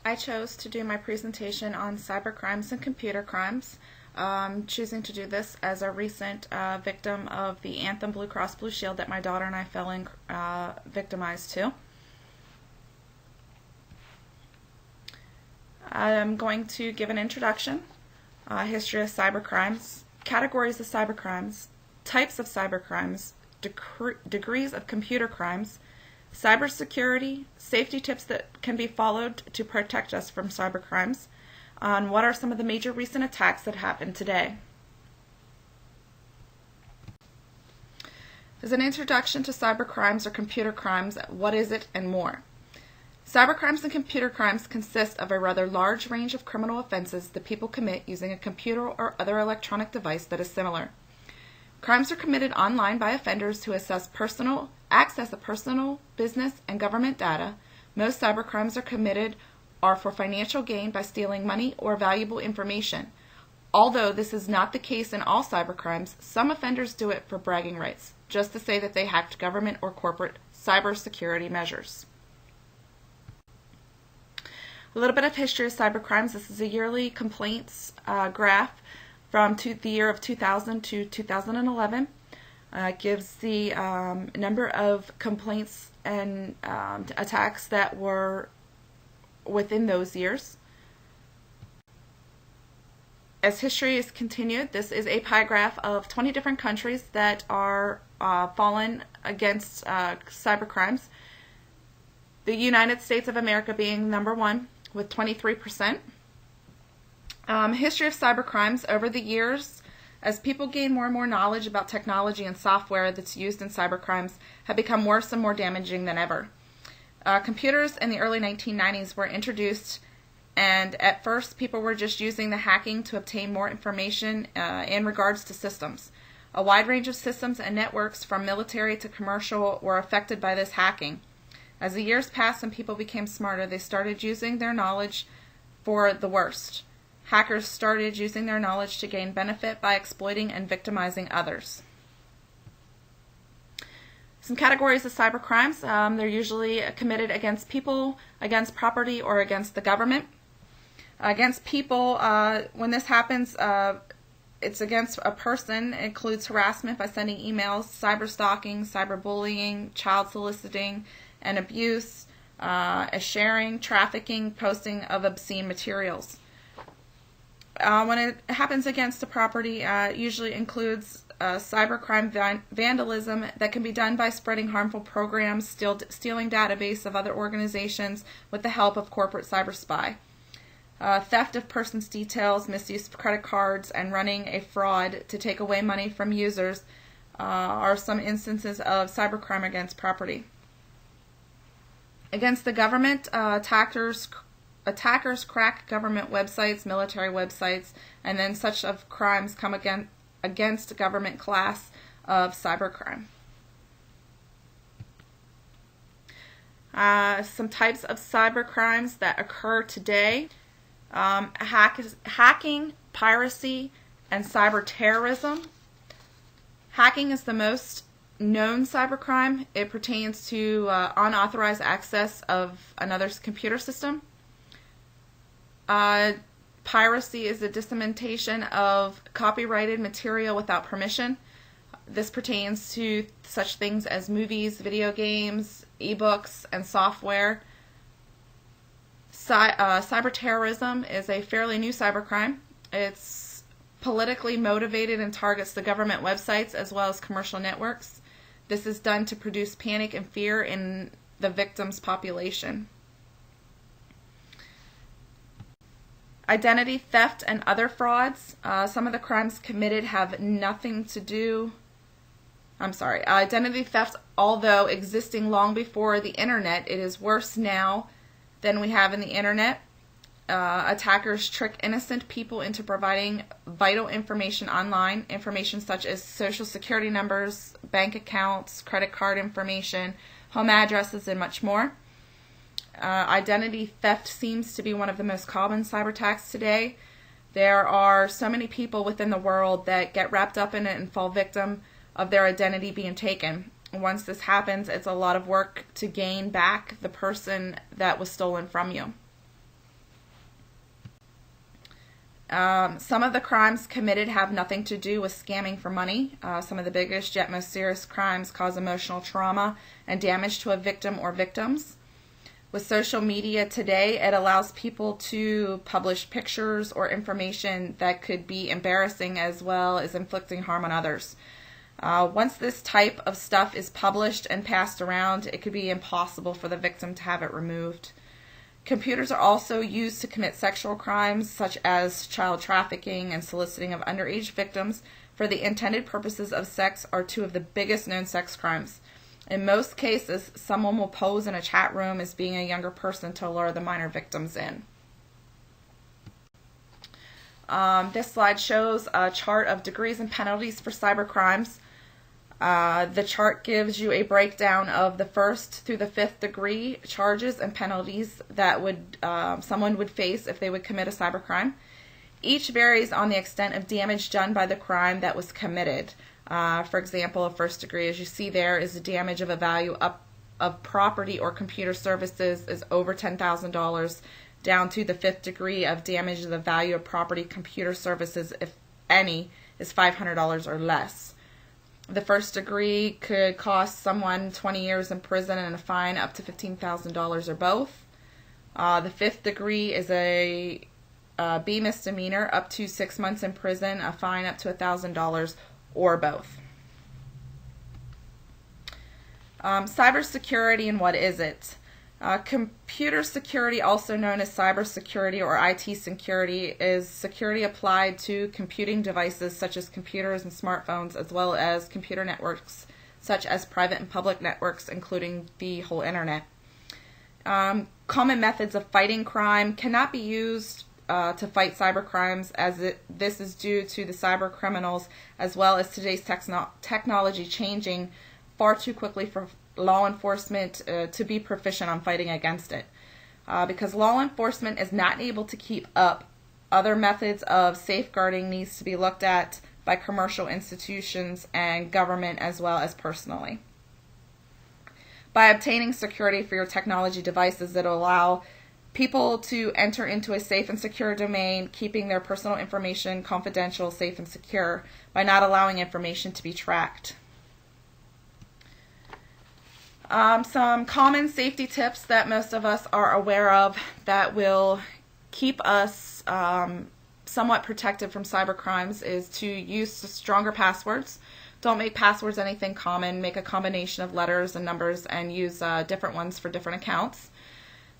I chose to do my presentation on cybercrimes and computer crimes, choosing to do this as a recent victim of the Anthem Blue Cross Blue Shield that my daughter and I fell in victimized to. I'm going to give an introduction, history of cybercrimes, categories of cybercrimes, types of cybercrimes, degrees of computer crimes, cybersecurity, safety tips that can be followed to protect us from cybercrimes, on what are some of the major recent attacks that happened today. As an introduction to cybercrimes or computer crimes, what is it and more. Cybercrimes and computer crimes consist of a rather large range of criminal offenses that people commit using a computer or other electronic device that is similar. Crimes are committed online by offenders who access personal, business, and government data. Most cybercrimes are for financial gain by stealing money or valuable information. Although this is not the case in all cybercrimes, some offenders do it for bragging rights, just to say that they hacked government or corporate cybersecurity measures. A little bit of history of cybercrimes. This is a yearly complaints graph from the year of 2000 to 2011. It gives the number of complaints and attacks that were within those years. As history is continued, this is a pie graph of 20 different countries that are fallen against cybercrimes. The United States of America being number one with 23%. History of cybercrimes over the years, as people gain more and more knowledge about technology and software that's used in cybercrimes, have become worse and more damaging than ever. Computers in the early 1990s were introduced, and at first people were just using the hacking to obtain more information in regards to systems. A wide range of systems and networks from military to commercial were affected by this hacking. As the years passed and people became smarter, they started using their knowledge for the worst. Hackers started using their knowledge to gain benefit by exploiting and victimizing others. Some categories of cybercrimes. They're usually committed against people, against property, or against the government. Against people, when this happens, it's against a person. It includes harassment by sending emails, cyberstalking, cyberbullying, child soliciting, and abuse, sharing, trafficking, posting of obscene materials. When it happens against a property, it usually includes cybercrime vandalism that can be done by spreading harmful programs, stealing database of other organizations with the help of corporate cyber spy. Theft of persons' details, misuse of credit cards, and running a fraud to take away money from users are some instances of cybercrime against property. Against the government, attackers crack government websites, military websites, and then such of crimes come against government class of cybercrime. Some types of cybercrimes that occur today: hacking, piracy, and cyber terrorism. Hacking is the most known cybercrime. It pertains to unauthorized access of another's computer system. Piracy is the dissemination of copyrighted material without permission. This pertains to such things as movies, video games, ebooks, and software. Cyber terrorism is a fairly new cybercrime. It's politically motivated and targets the government websites as well as commercial networks. This is done to produce panic and fear in the victim's population. Identity theft and other frauds. Some of the crimes committed have nothing to do... Identity theft, although existing long before the internet, it is worse now than we have in the internet. Attackers trick innocent people into providing vital information online, information such as social security numbers, bank accounts, credit card information, home addresses, and much more. Identity theft seems to be one of the most common cyber attacks today. There are so many people within the world that get wrapped up in it and fall victim of their identity being taken. Once this happens, it's a lot of work to gain back the person that was stolen from you. Some of the crimes committed have nothing to do with scamming for money. Some of the biggest yet most serious crimes cause emotional trauma and damage to a victim or victims. With social media today, it allows people to publish pictures or information that could be embarrassing as well as inflicting harm on others. Once this type of stuff is published and passed around, it could be impossible for the victim to have it removed. Computers are also used to commit sexual crimes such as child trafficking and soliciting of underage victims for the intended purposes of sex are two of the biggest known sex crimes. In most cases, someone will pose in a chat room as being a younger person to lure the minor victims in. This slide shows a chart of degrees and penalties for cyber crimes. The chart gives you a breakdown of the 1st through the 5th degree charges and penalties that someone would face if they would commit a cybercrime. Each varies on the extent of damage done by the crime that was committed. For example, a 1st degree, as you see there, is the damage of a value of property or computer services is over $10,000, down to the 5th degree of damage of the value of property, computer services, if any, is $500 or less. The 1st degree could cost someone 20 years in prison and a fine up to $15,000 or both. The 5th degree is a B misdemeanor, up to 6 months in prison, a fine up to $1,000 or both. Cybersecurity, and what is it? Computer security, also known as cybersecurity or IT security, is security applied to computing devices such as computers and smartphones, as well as computer networks such as private and public networks, including the whole internet. Common methods of fighting crime cannot be used to fight cyber crimes, as this is due to the cyber criminals, as well as today's technology changing far too quickly for law enforcement to be proficient on fighting against it. Because law enforcement is not able to keep up, other methods of safeguarding needs to be looked at by commercial institutions and government, as well as personally. By obtaining security for your technology devices, it will allow people to enter into a safe and secure domain, keeping their personal information confidential, safe, and secure by not allowing information to be tracked. Some common safety tips that most of us are aware of that will keep us somewhat protected from cyber crimes is to use stronger passwords. Don't make passwords anything common. Make a combination of letters and numbers and use different ones for different accounts.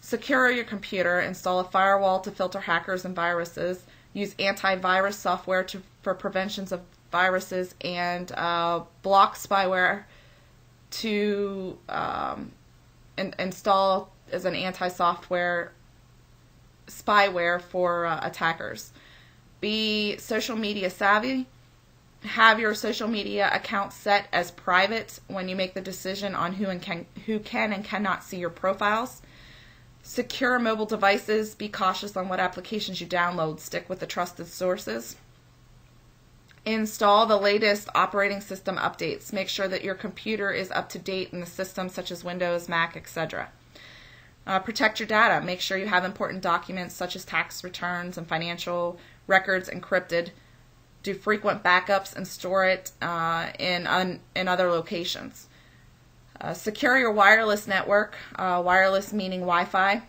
Secure your computer. Install a firewall to filter hackers and viruses. Use antivirus software for preventions of viruses, and block spyware to install as an anti-software spyware for attackers. Be social media savvy. Have your social media account set as private when you make the decision on who can and cannot see your profiles. Secure mobile devices. Be cautious on what applications you download. Stick with the trusted sources. Install the latest operating system updates. Make sure that your computer is up to date in the systems such as Windows, Mac, etc. Protect your data. Make sure you have important documents such as tax returns and financial records encrypted. Do frequent backups and store it in other locations. Secure your wireless network. Wireless meaning Wi-Fi.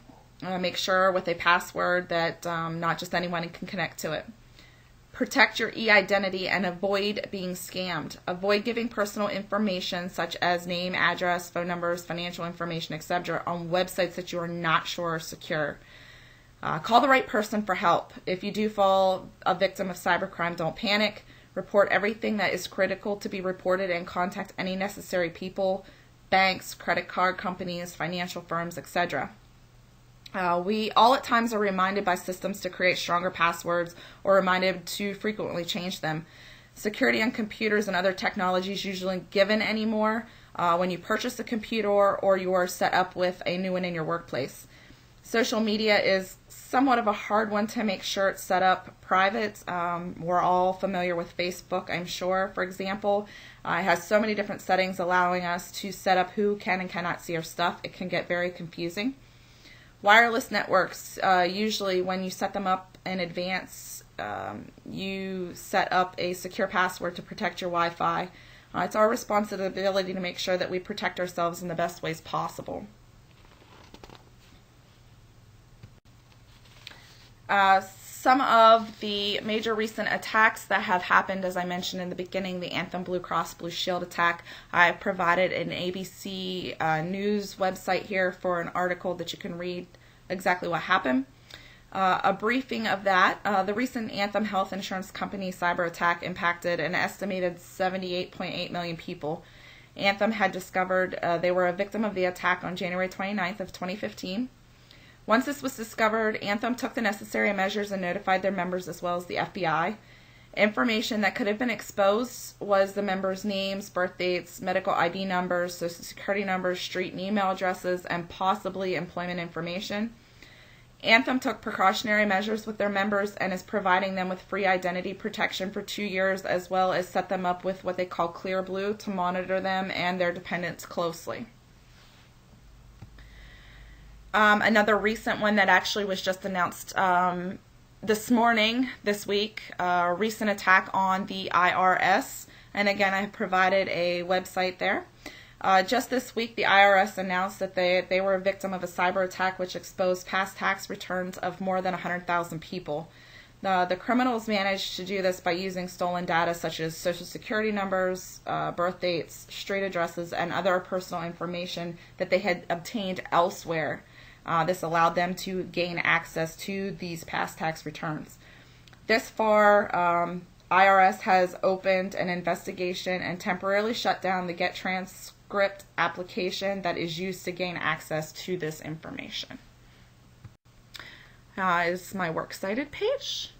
Make sure with a password that not just anyone can connect to it. Protect your e-identity and avoid being scammed. Avoid giving personal information such as name, address, phone numbers, financial information, etc. on websites that you are not sure are secure. Call the right person for help. If you do fall a victim of cybercrime, don't panic. Report everything that is critical to be reported and contact any necessary people, banks, credit card companies, financial firms, etc. We all at times are reminded by systems to create stronger passwords or reminded to frequently change them. Security on computers and other technologies usually given anymore when you purchase a computer or you are set up with a new one in your workplace. Social media is somewhat of a hard one to make sure it's set up private. We're all familiar with Facebook, I'm sure, for example. It has so many different settings allowing us to set up who can and cannot see our stuff. It can get very confusing. Wireless networks, usually when you set them up in advance, you set up a secure password to protect your Wi-Fi. It's our responsibility to make sure that we protect ourselves in the best ways possible. Some of the major recent attacks that have happened, as I mentioned in the beginning, the Anthem Blue Cross Blue Shield attack. I provided an ABC News website here for an article that you can read exactly what happened. A briefing of that. The recent Anthem Health Insurance Company cyber attack impacted an estimated 78.8 million people. Anthem had discovered they were a victim of the attack on January 29th of 2015. Once this was discovered, Anthem took the necessary measures and notified their members as well as the FBI. Information that could have been exposed was the members' names, birth dates, medical ID numbers, social security numbers, street and email addresses, and possibly employment information. Anthem took precautionary measures with their members and is providing them with free identity protection for 2 years, as well as set them up with what they call Clear Blue to monitor them and their dependents closely. Another recent one that actually was just announced this week, a recent attack on the IRS. And again, I have provided a website there. Just this week, the IRS announced that they were a victim of a cyber attack which exposed past tax returns of more than 100,000 people. The criminals managed to do this by using stolen data such as social security numbers, birth dates, street addresses, and other personal information that they had obtained elsewhere. This allowed them to gain access to these past tax returns. This far, IRS has opened an investigation and temporarily shut down the GetTranscript application that is used to gain access to this information. Is my works cited page.